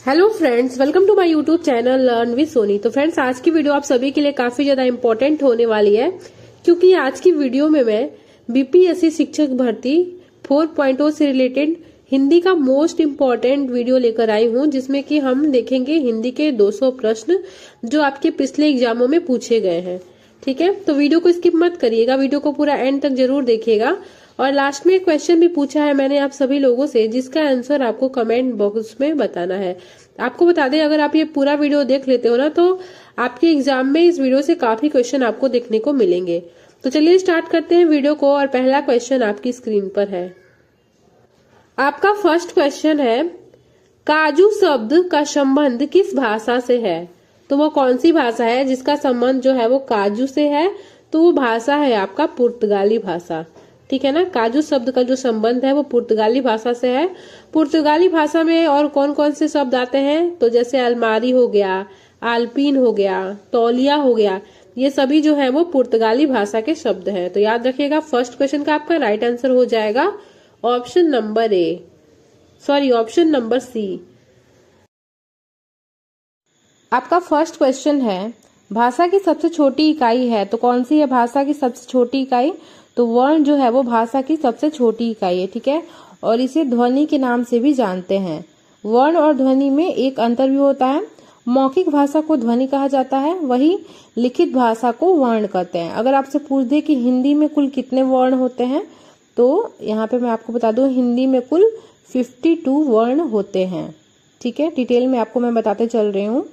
Hello friends, welcome to my YouTube channel learn with Soni. तो friends, आज की video आप सभी के लिए काफी ज्यादा इम्पोर्टेंट होने वाली है, क्योंकि आज की वीडियो में मैं बीपीएससी शिक्षक भर्ती 4.0 से रिलेटेड हिंदी का मोस्ट इम्पोर्टेंट वीडियो लेकर आई हूं, जिसमें कि हम देखेंगे हिंदी के 200 प्रश्न जो आपके पिछले एग्जामों में पूछे गए हैं। ठीक है, तो वीडियो को स्किप मत करिएगा, वीडियो को पूरा एंड तक जरूर देखिएगा। और लास्ट में एक क्वेश्चन भी पूछा है मैंने आप सभी लोगों से, जिसका आंसर आपको कमेंट बॉक्स में बताना है। आपको बता दें, अगर आप ये पूरा वीडियो देख लेते हो ना, तो आपके एग्जाम में इस वीडियो से काफी क्वेश्चन आपको देखने को मिलेंगे। तो चलिए स्टार्ट करते हैं वीडियो को। और पहला क्वेश्चन आपकी स्क्रीन पर है। आपका फर्स्ट क्वेश्चन है, काजू शब्द का संबंध किस भाषा से है? तो वो कौन सी भाषा है जिसका संबंध जो है वो काजू से है? तो वो भाषा है आपका पुर्तगाली भाषा। ठीक है ना, काजू शब्द का जो संबंध है वो पुर्तगाली भाषा से है। पुर्तगाली भाषा में और कौन कौन से शब्द आते हैं? तो जैसे अलमारी हो गया, आल्पीन हो गया, तौलिया हो गया, ये सभी जो है वो पुर्तगाली भाषा के शब्द हैं। तो याद रखिएगा, फर्स्ट क्वेश्चन का आपका राइट आंसर हो जाएगा ऑप्शन नंबर सी। आपका फर्स्ट क्वेश्चन है, भाषा की सबसे छोटी इकाई है, तो कौन सी है भाषा की सबसे छोटी इकाई? तो वर्ण जो है वो भाषा की सबसे छोटी इकाई है। ठीक है, और इसे ध्वनि के नाम से भी जानते हैं। वर्ण और ध्वनि में एक अंतर भी होता है। मौखिक भाषा को ध्वनि कहा जाता है, वही लिखित भाषा को वर्ण कहते हैं। अगर आपसे पूछ दे कि हिंदी में कुल कितने वर्ण होते हैं, तो यहाँ पे मैं आपको बता दूं, हिंदी में कुल 52 वर्ण होते हैं। ठीक है, डिटेल में आपको मैं बताते चल रही हूँ।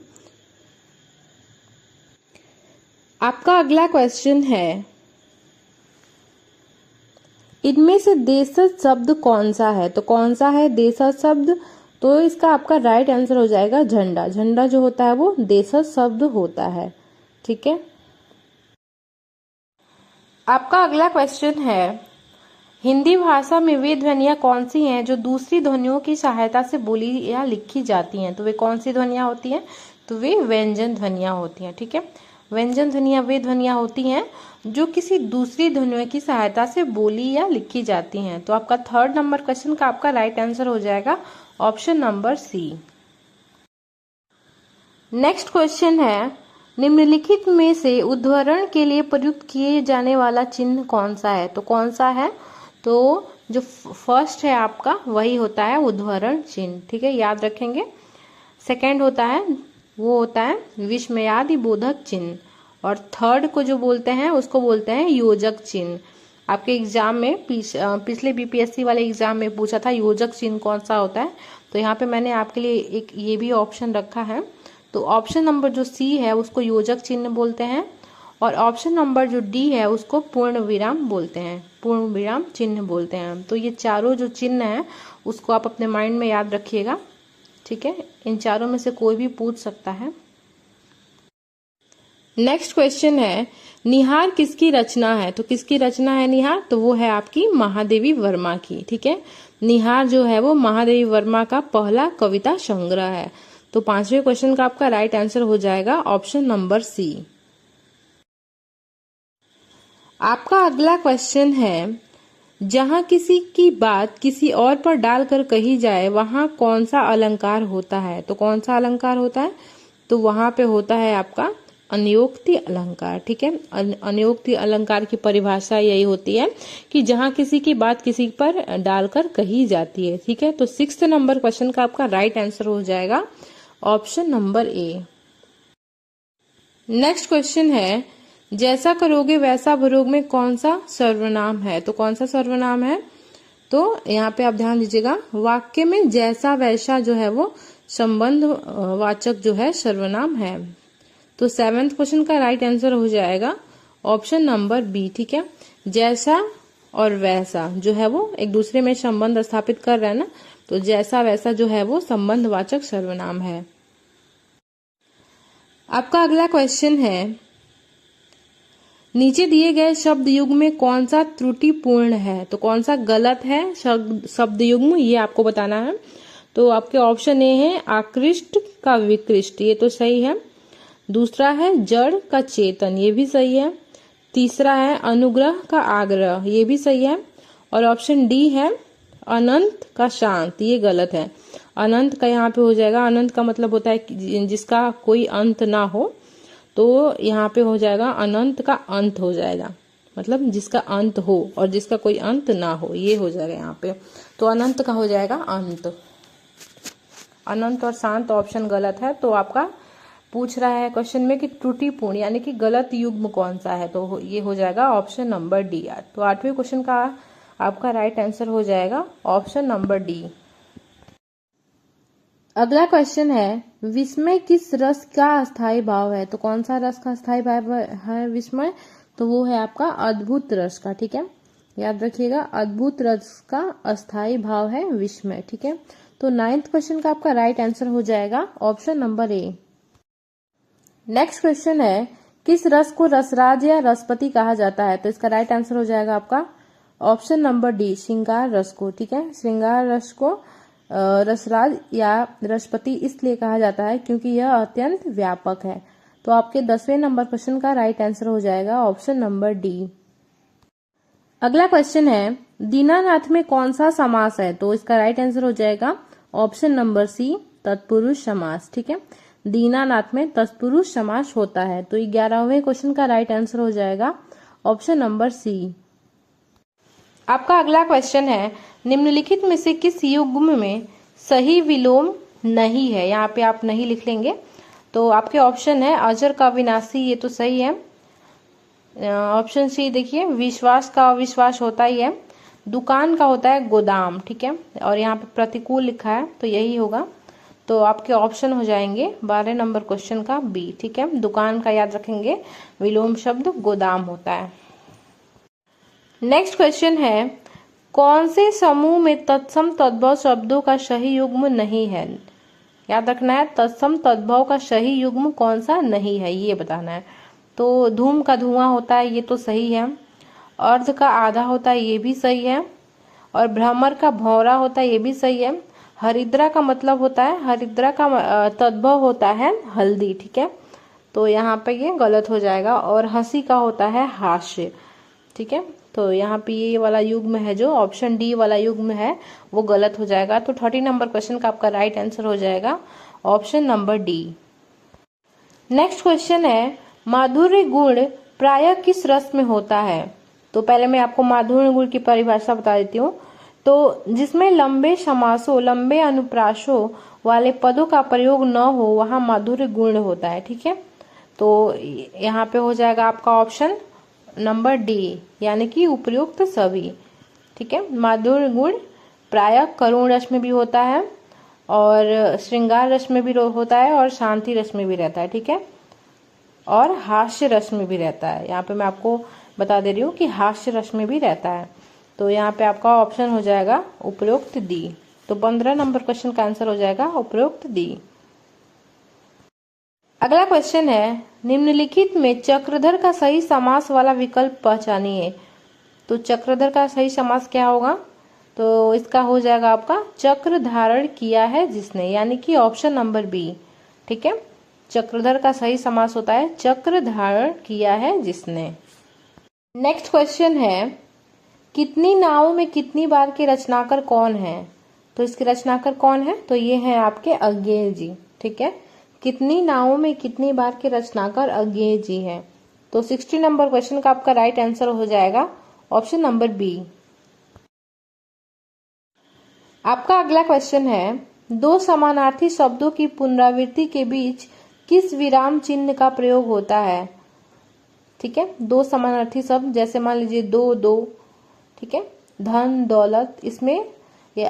आपका अगला क्वेश्चन है, इनमें से देशज शब्द कौन सा है? तो कौन सा है देशज शब्द? तो इसका आपका राइट आंसर हो जाएगा झंडा। झंडा जो होता है वो देशज शब्द होता है। ठीक है, आपका अगला क्वेश्चन है, हिंदी भाषा में वे ध्वनियां कौन सी हैं जो दूसरी ध्वनियों की सहायता से बोली या लिखी जाती हैं? तो वे कौन सी ध्वनियां होती हैं? तो वे व्यंजन ध्वनियां होती हैं। ठीक है, व्यंजन ध्वनियां वे ध्वनियां होती हैं जो किसी दूसरी ध्वनियों की सहायता से बोली या लिखी जाती हैं। तो आपका थर्ड नंबर क्वेश्चन का आपका राइट आंसर हो जाएगा option number C. Next question है, निम्नलिखित में से उद्धरण के लिए प्रयुक्त किए जाने वाला चिन्ह कौन सा है? तो कौन सा है? तो जो फर्स्ट है आपका वही होता है उद्धरण चिन्ह। ठीक है, याद रखेंगे। सेकंड होता है वो होता है विस्मयादि बोधक चिन्ह, और थर्ड को जो बोलते हैं उसको बोलते हैं योजक चिन्ह। आपके एग्जाम में पिछले बीपीएससी वाले एग्जाम में पूछा था योजक चिन्ह कौन सा होता है, तो यहाँ पे मैंने आपके लिए एक ये भी ऑप्शन रखा है। तो ऑप्शन नंबर जो सी है उसको योजक चिन्ह बोलते हैं, और ऑप्शन नंबर जो डी है उसको पूर्ण विराम बोलते हैं, पूर्ण विराम चिन्ह बोलते हैं। तो ये चारों जो चिन्ह है उसको आप अपने माइंड में याद रखिएगा। ठीक है, इन चारों में से कोई भी पूछ सकता है। नेक्स्ट क्वेश्चन है, निहार किसकी रचना है? तो किसकी रचना है निहार? तो वो है आपकी महादेवी वर्मा की। ठीक है, निहार जो है वो महादेवी वर्मा का पहला कविता संग्रह है। तो पांचवें क्वेश्चन का आपका राइट आंसर हो जाएगा ऑप्शन नंबर सी। आपका अगला क्वेश्चन है, जहां किसी की बात किसी और पर डालकर कही जाए वहां कौन सा अलंकार होता है? तो कौन सा अलंकार होता है? तो वहां पे होता है आपका अन्योक्ति अलंकार। ठीक है, अन्योक्ति अलंकार की परिभाषा यही होती है कि जहां किसी की बात किसी पर डालकर कही जाती है। ठीक है, तो 6th नंबर क्वेश्चन का आपका राइट आंसर हो जाएगा option number A. Next question है, जैसा करोगे वैसा भरोगे में कौन सा सर्वनाम है? तो कौन सा सर्वनाम है? तो यहाँ पे आप ध्यान दीजिएगा, वाक्य में जैसा वैसा जो है वो संबंध वाचक जो है सर्वनाम है। तो 7th क्वेश्चन का राइट आंसर हो जाएगा ऑप्शन नंबर बी। ठीक है, जैसा और वैसा जो है वो एक दूसरे में संबंध स्थापित कर रहा है ना, तो जैसा वैसा जो है वो संबंधवाचक सर्वनाम है। आपका अगला क्वेश्चन है, नीचे दिए गए शब्द युग्म में कौन सा त्रुटिपूर्ण है? तो कौन सा गलत है शब्द युग्म, ये आपको बताना है। तो आपके ऑप्शन ए है आकृष्ट का विकृष्ट, ये तो सही है। दूसरा है जड़ का चेतन, ये भी सही है। तीसरा है अनुग्रह का आग्रह, ये भी सही है। और ऑप्शन डी है अनंत का शांत, ये गलत है। अनंत का यहाँ पे हो जाएगा, अनंत का मतलब होता है जिसका कोई अंत ना हो, तो यहाँ पे हो जाएगा अनंत का अंत हो जाएगा, मतलब जिसका अंत हो और जिसका कोई अंत ना हो, ये हो जाएगा यहाँ पे। तो अनंत का हो जाएगा अंत। अनंत और शांत ऑप्शन गलत है। तो आपका पूछ रहा है क्वेश्चन में कि त्रुटिपूर्ण यानी कि गलत युग्म कौन सा है, तो ये हो जाएगा ऑप्शन नंबर डी। तो 8वें क्वेश्चन का आपका राइट आंसर हो जाएगा ऑप्शन नंबर डी। अगला क्वेश्चन है, विस्मय किस रस का अस्थायी भाव है? तो कौन सा रस का अस्थायी भाव है विस्मय? तो वो है आपका अद्भुत रस का। ठीक है, याद रखिएगा, अद्भुत रस का अस्थायी भाव है विस्मय। ठीक है, तो 9th क्वेश्चन का आपका राइट आंसर हो जाएगा option number A. Next question है, किस रस को रसराज या रसपति कहा जाता है? तो इसका राइट आंसर हो जाएगा आपका ऑप्शन नंबर डी, श्रृंगार रस को। ठीक है, श्रृंगार रस को रसराज या रसपति इसलिए कहा जाता है क्योंकि यह अत्यंत व्यापक है। तो आपके 10वें नंबर क्वेश्चन का राइट आंसर हो जाएगा ऑप्शन नंबर डी। अगला क्वेश्चन है, दीनानाथ में कौन सा समास है? तो इसका राइट आंसर हो जाएगा ऑप्शन नंबर सी, तत्पुरुष समास। ठीक है, दीनानाथ में तत्पुरुष समास होता है। तो 11वें क्वेश्चन का राइट आंसर हो जाएगा ऑप्शन नंबर सी। आपका अगला क्वेश्चन है, निम्नलिखित में से किस युग्म में सही विलोम नहीं है? यहाँ पे आप नहीं लिख लेंगे। तो आपके ऑप्शन है अजर का विनाशी, ये तो सही है। ऑप्शन सी देखिए, विश्वास का अविश्वास होता ही है। दुकान का होता है गोदाम। ठीक है, और यहाँ पे प्रतिकूल लिखा है तो यही होगा। तो आपके ऑप्शन हो जाएंगे 12 नंबर क्वेश्चन का बी। ठीक है, दुकान का याद रखेंगे, विलोम शब्द गोदाम होता है। नेक्स्ट क्वेश्चन है, कौन से समूह में तत्सम तद्भव शब्दों का सही युग्म नहीं है? याद रखना है, तत्सम तद्भव का सही युग्म कौन सा नहीं है, ये बताना है। तो धूम का धुआं होता है, ये तो सही है। अर्ध का आधा होता है, ये भी सही है। और भ्रमर का भौरा होता है, ये भी सही है। हरिद्रा का मतलब होता है, हरिद्रा का तद्भव होता है हल्दी। ठीक है, तो यहाँ पे ये गलत हो जाएगा। और हंसी का होता है हास्य। ठीक है, तो यहाँ पे ये वाला युग्म है जो ऑप्शन डी वाला युग्म है वो गलत हो जाएगा। तो 30 नंबर क्वेश्चन का आपका राइट आंसर हो जाएगा option number D. Next question है, माधुर्य गुण प्रायः किस रस में होता है? तो पहले मैं आपको माधुर्य गुण की परिभाषा बता देती हूँ। तो जिसमें लंबे समासों, लंबे अनुप्रासों वाले पदों का प्रयोग न हो वहां माधुर्य गुण होता है। ठीक है, तो यहाँ पे हो जाएगा आपका ऑप्शन नंबर डी, यानी कि उपयुक्त सभी। ठीक है, माधुर्य गुण प्रायः करुण रस में भी होता है और श्रृंगार रस में भी होता है और शांति रस में भी रहता है। ठीक है, और हास्य रस में भी रहता है। यहाँ पे मैं आपको बता दे रही हूँ कि हास्य रस में भी रहता है। तो यहाँ पे आपका ऑप्शन हो जाएगा उपयुक्त डी। तो 15 नंबर क्वेश्चन का आंसर हो जाएगा उपयुक्त डी। अगला क्वेश्चन है, निम्नलिखित में चक्रधर का सही समास वाला विकल्प पहचानिए। तो चक्रधर का सही समास क्या होगा? तो इसका हो जाएगा आपका चक्र धारण किया है जिसने, यानी कि ऑप्शन नंबर बी। ठीक है, चक्रधर का सही समास होता है चक्र धारण किया है जिसने। नेक्स्ट क्वेश्चन है, कितनी नावों में कितनी बार के रचनाकर कौन है? तो इसके रचनाकर कौन है? तो ये है आपके अज्ञेय जी। ठीक है, कितनी नावों में कितनी बार के रचनाकर अज्ञेय जी हैं। तो 60 नंबर क्वेश्चन का आपका राइट आंसर हो जाएगा ऑप्शन नंबर बी। आपका अगला क्वेश्चन है, दो समानार्थी शब्दों की पुनरावृत्ति के बीच किस विराम चिन्ह का प्रयोग होता है? ठीक है, दो समानार्थी शब्द, जैसे मान लीजिए दो दो, ठीक है, धन दौलत, इसमें ये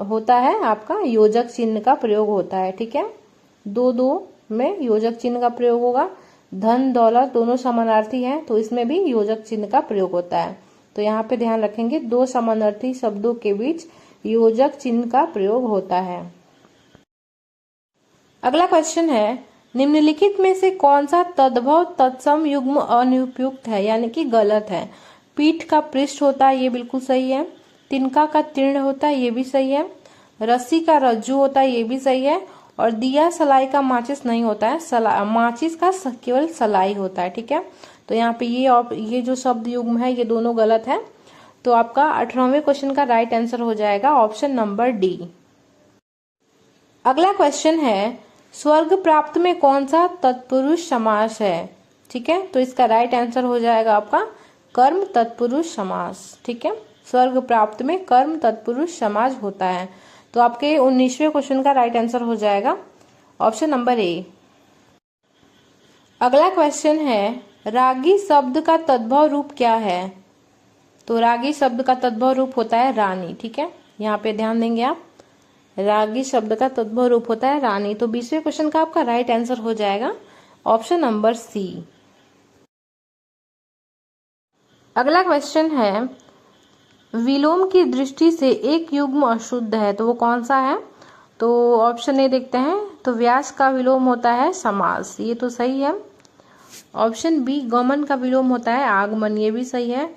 होता है आपका योजक चिन्ह का प्रयोग होता है। ठीक है, दो दो में योजक चिन्ह का प्रयोग होगा। धन दौलत दोनों समानार्थी हैं तो इसमें भी योजक चिन्ह का प्रयोग होता है। तो यहाँ पे ध्यान रखेंगे, दो समानार्थी शब्दों के बीच योजक चिन्ह का प्रयोग होता है। अगला क्वेश्चन है, निम्नलिखित में से कौन सा तद्भव तत्सम युग्म अनुपयुक्त है, यानी कि गलत है? पीठ का पृष्ठ होता है, ये बिल्कुल सही है। तिनका का तीर्ण होता है, ये भी सही है। रस्सी का रज्जू होता है, ये भी सही है। और दिया सलाई का माचिस नहीं होता है, माचिस का केवल सलाई होता है। ठीक है, तो यहाँ पे ये जो शब्द युग्म है ये दोनों गलत है। तो आपका 18वें क्वेश्चन का राइट आंसर हो जाएगा ऑप्शन नंबर डी। अगला क्वेश्चन है, स्वर्ग प्राप्त में कौन सा तत्पुरुष समास है? ठीक है, तो इसका राइट आंसर हो जाएगा आपका कर्म तत्पुरुष समास। ठीक है, स्वर्ग प्राप्त में कर्म तत्पुरुष समास होता है। तो आपके 19वें क्वेश्चन का राइट आंसर हो जाएगा ऑप्शन नंबर ए। अगला क्वेश्चन है, रागी शब्द का तद्भव रूप क्या है? तो रागी शब्द का तद्भव रूप होता है रानी। ठीक है, यहाँ पे ध्यान देंगे आप, रागी शब्द का तद्भव रूप होता है रानी। तो 20वें क्वेश्चन का आपका राइट आंसर हो जाएगा ऑप्शन नंबर सी। अगला क्वेश्चन है, विलोम की दृष्टि से एक युग्म अशुद्ध है, तो वो कौन सा है? तो ऑप्शन ए देखते हैं। तो व्यास का विलोम होता है समास, ये तो सही है। ऑप्शन बी, गमन का विलोम होता है आगमन, ये भी सही है।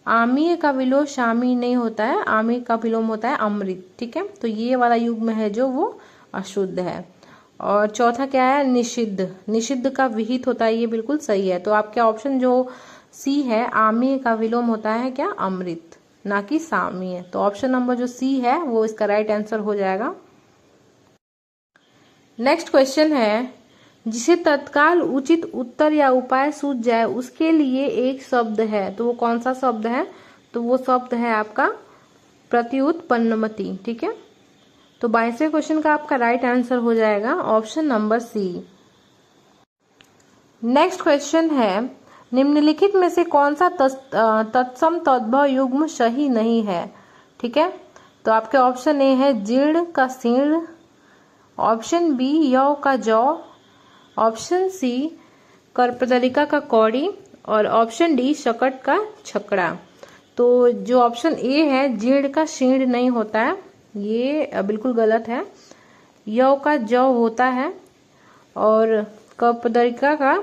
आमीय का विलोम शामी नहीं होता है, आमीय का विलोम होता है अमृत। ठीक है, तो ये वाला युग्म है जो वो अशुद्ध है। और चौथा क्या है? निषिद्ध, निषिद्ध का विहित होता है, ये बिल्कुल सही है। तो आपके ऑप्शन जो सी है, आमीय का विलोम होता है क्या? अमृत, ना कि सामीय। तो ऑप्शन नंबर जो सी है वो इसका राइट आंसर हो जाएगा। नेक्स्ट क्वेश्चन है, जिसे तत्काल उचित उत्तर या उपाय सूझ जाए उसके लिए एक शब्द है, तो वो कौन सा शब्द है? तो वो शब्द है आपका प्रत्युत्पन्नमति। ठीक है, तो 22वें क्वेश्चन का आपका राइट आंसर हो जाएगा option number C. Next question है, निम्नलिखित में से कौन सा तत्सम तद्भव युग्म सही नहीं है? ठीक है, तो आपके ऑप्शन ए है जीर्ण का शीर्ण, ऑप्शन बी यौ का जौ, ऑप्शन सी कर्पदलिका का कौड़ी, और ऑप्शन डी शकट का छकड़ा। तो जो ऑप्शन ए है जीर्ण का शीर्ण नहीं होता है, ये बिल्कुल गलत है। यौ का जौ होता है और कर्पदलिका का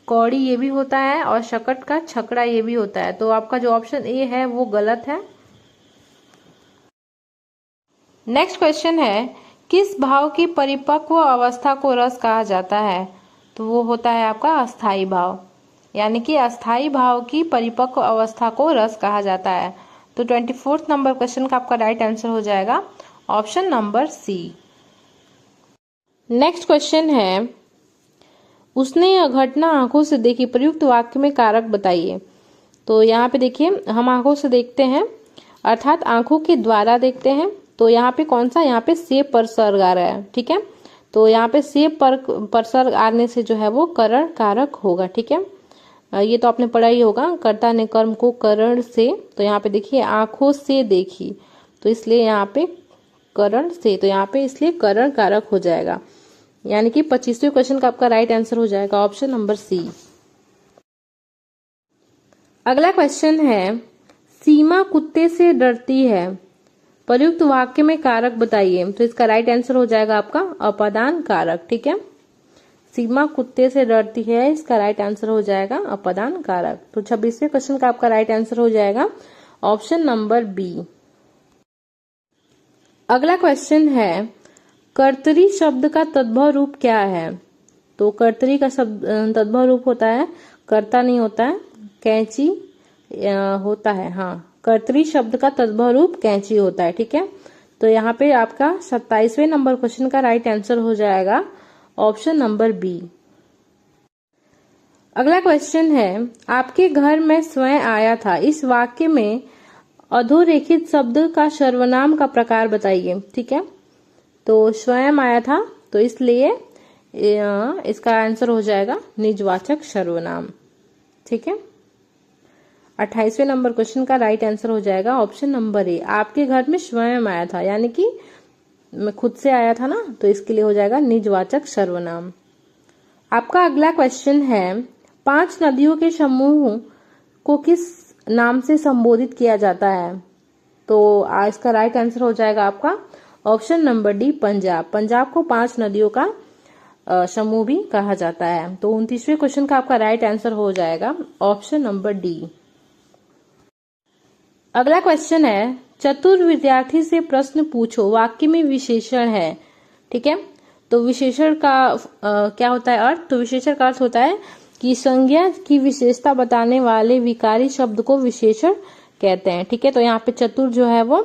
कौड़ी ये भी होता है और शकट का छकड़ा ये भी होता है। तो आपका जो ऑप्शन ए है वो गलत है। नेक्स्ट क्वेश्चन है, किस भाव की परिपक्व अवस्था को रस कहा जाता है? तो वो होता है आपका अस्थाई भाव, यानी कि अस्थाई भाव की परिपक्व अवस्था को रस कहा जाता है। तो 24 नंबर क्वेश्चन का आपका राइट आंसर हो जाएगा option number C. Next question है, उसने यह घटना आंखों से देखी, प्रयुक्त वाक्य में कारक बताइए। तो यहाँ पे देखिए, हम आंखों से देखते हैं अर्थात आंखों के द्वारा देखते हैं। तो यहाँ पे कौन सा? यहाँ पे से परसर्ग आ रहा है। ठीक है, तो यहाँ पे से परसर्ग आने से जो है वो करण कारक होगा। ठीक है, ये तो आपने पढ़ा ही होगा, कर्ता ने कर्म को करण से, तो यहाँ पे देखिए आंखों से देखी, तो इसलिए यहाँ पे करण से, तो यहाँ पे इसलिए करण कारक हो जाएगा, यानी कि 25वें क्वेश्चन का आपका राइट आंसर हो जाएगा ऑप्शन नंबर सी। अगला क्वेश्चन है, सीमा कुत्ते से डरती है, प्रयुक्त वाक्य में कारक बताइए। तो इसका राइट आंसर हो जाएगा आपका अपादान कारक। ठीक है, सीमा कुत्ते से डरती है, इसका राइट आंसर हो जाएगा अपादान कारक। तो 26वें क्वेश्चन का आपका राइट आंसर हो जाएगा ऑप्शन नंबर बी। अगला क्वेश्चन है, कर्तरी शब्द का तद्भव रूप क्या है? तो कर्तरी का शब्द तद्भव रूप होता है, कर्ता नहीं होता है, कैंची होता है। हाँ, कर्तरी शब्द का तद्भव रूप कैंची होता है। ठीक है, तो यहाँ पे आपका 27वें नंबर क्वेश्चन का राइट आंसर हो जाएगा ऑप्शन नंबर बी। अगला क्वेश्चन है, आपके घर में स्वयं आया था, इस वाक्य में अधोरेखित शब्द का सर्वनाम का प्रकार बताइए। ठीक है, तो स्वयं आया था, तो इसलिए इसका आंसर हो जाएगा निजवाचक सर्वनाम। ठीक है, 28वें नंबर क्वेश्चन का राइट आंसर हो जाएगा ऑप्शन नंबर ए। आपके घर में स्वयं आया था, यानी कि मैं खुद से आया था ना, तो इसके लिए हो जाएगा निजवाचक सर्वनाम। आपका अगला क्वेश्चन है, 5 नदियों के समूह को किस नाम से संबोधित किया जाता है? तो इसका राइट आंसर हो जाएगा आपका option number D, Punjab. Punjab को 5 नदियों का समूह भी कहा जाता है। तो 29वें क्वेश्चन का आपका राइट आंसर हो जाएगा ऑप्शन नंबर डी। अगला क्वेश्चन है, चतुर विद्यार्थी से प्रश्न पूछो, वाक्य में विशेषण है। ठीक है, तो विशेषण का क्या होता है अर्थ? तो विशेषण का अर्थ होता है कि संज्ञा की विशेषता बताने वाले विकारी शब्द को विशेषण कहते हैं। ठीक है, तो यहाँ पे चतुर जो है वो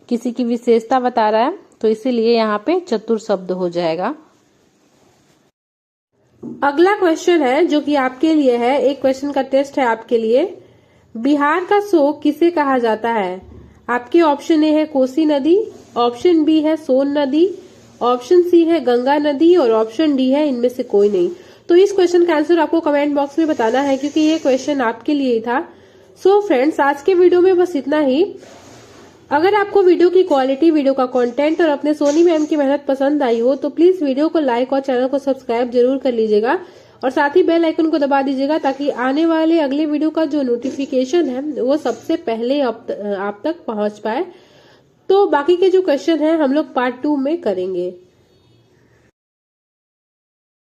किसी की विशेषता बता रहा है, तो इसीलिए यहाँ पे चतुर शब्द हो जाएगा। अगला क्वेश्चन है जो कि आपके लिए है, एक क्वेश्चन का टेस्ट है आपके लिए। बिहार का शोक किसे कहा जाता है? आपके ऑप्शन ए है कोसी नदी, ऑप्शन बी है सोन नदी, ऑप्शन सी है गंगा नदी और ऑप्शन डी है इनमें से कोई नहीं। तो इस क्वेश्चन का आंसर आपको कमेंट बॉक्स में बताना है, क्योंकि ये क्वेश्चन आपके लिए ही था। सो फ्रेंड्स, आज के वीडियो में बस इतना ही। अगर आपको वीडियो की क्वालिटी, वीडियो का कंटेंट और अपने सोनी मैम की मेहनत पसंद आई हो तो प्लीज वीडियो को लाइक और चैनल को सब्सक्राइब जरूर कर लीजिएगा और साथ ही बेल आइकन को दबा दीजिएगा, ताकि आने वाले अगले वीडियो का जो नोटिफिकेशन है वो सबसे पहले आप तक पहुंच पाए। तो बाकी के जो क्वेश्चन है हम लोग पार्ट 2 में करेंगे।